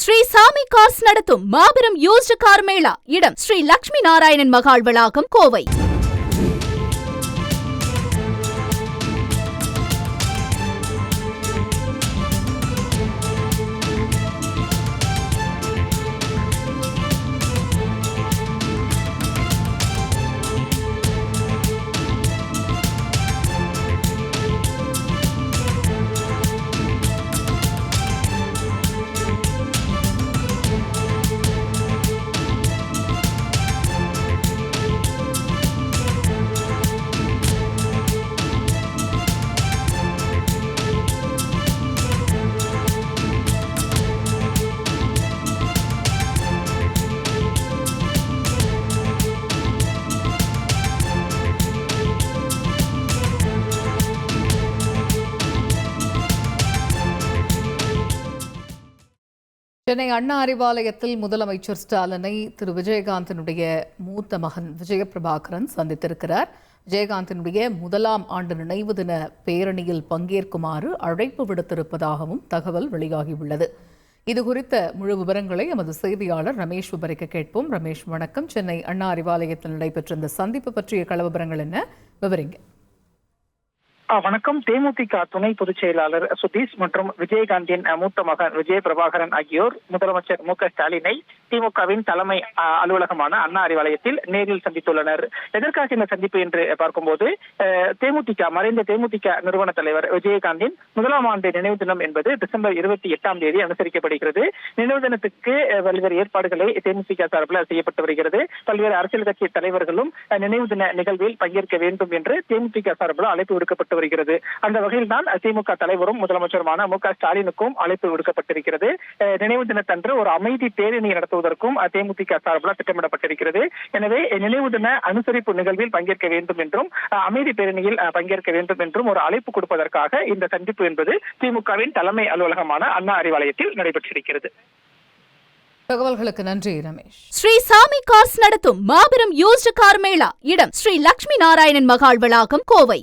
ஸ்ரீ சாமி கார்ஸ் நடத்தும் மாபெரும் யூஸ்டு கார் மேளா. இடம் ஸ்ரீ லட்சுமி நாராயணன் மகால் வளாகம், கோவை. சென்னை அண்ணா அறிவாலயத்தில் முதலமைச்சர் ஸ்டாலினை திரு விஜயகாந்தினுடைய மூத்த மகன் விஜயபிரபாகரன் சந்தித்திருக்கிறார். விஜயகாந்தினுடைய முதலாம் ஆண்டு நினைவு தின பேரணியில் பங்கேற்குமாறு அழைப்பு விடுத்திருப்பதாகவும் தகவல் வெளியாகியுள்ளது. இதுகுறித்த முழு விவரங்களை எமது செய்தியாளர் ரமேஷ் விவரிக்க கேட்போம். ரமேஷ், வணக்கம். சென்னை அண்ணா அறிவாலயத்தில் நடைபெற்ற இந்த சந்திப்பு பற்றிய கள விவரங்கள் என்ன, விவரிங்க. வணக்கம். தேமுதிக துணை பொதுச் செயலாளர் சுதீஷ் மற்றும் விஜயகாந்தின் மூத்த மகன் விஜய பிரபாகரன் ஆகியோர் முதலமைச்சர் மு.க.ஸ்டாலினை திமுகவின் தலைமை அலுவலகமான அண்ணா அறிவாலயத்தில் நேரில் சந்தித்துள்ளனர். எதற்காக இந்த சந்திப்பு என்று பார்க்கும்போது, மறைந்த தேமுதிக நிறுவன தலைவர் விஜயகாந்தின் முதலாம் ஆண்டு நினைவு தினம் என்பது டிசம்பர் 28ஆம் தேதி அனுசரிக்கப்படுகிறது. நினைவு தினத்துக்கு பல்வேறு ஏற்பாடுகளை தேமுதிக சார்பில் செய்யப்பட்டு வருகிறது. பல்வேறு அரசியல் கட்சி தலைவர்களும் நினைவு தின நிகழ்வில் பங்கேற்க வேண்டும் என்று தேமுதிக சார்பில் அழைப்பு விடுக்கப்பட்டு வருகிறது. அந்த வகையில் தான் திமுக தலைவரும் முதலமைச்சருமான மு.க.ஸ்டாலினுக்கும் அழைப்பு விடுக்கப்பட்டிருக்கிறது. நினைவு தினத்தன்று ஒரு அமைதி பேரணி நடத்துவதற்கும் தேமுதிக சார்பில் திட்டமிடப்பட்டிருக்கிறது. எனவே நினைவு தின அனுசரிப்பு நிகழ்வில் பங்கேற்க வேண்டும் என்றும் அமைதி பேரணியில் பங்கேற்க வேண்டும் என்றும் ஒரு அழைப்பு கொடுப்பதற்காக இந்த சந்திப்பு என்பது திமுகவின் தலைமை அலுவலகமான அண்ணா அறிவாலயத்தில் நடைபெற்றிருக்கிறது. தகவல்களுக்கு நன்றி ரமேஷ். ஸ்ரீ சாமி கார்ஸ் நடத்தும் மாபெரும் யூஸ்டு கார் மேளா. இடம் ஸ்ரீ லட்சுமி நாராயணன் மகால் வளாகம், கோவை.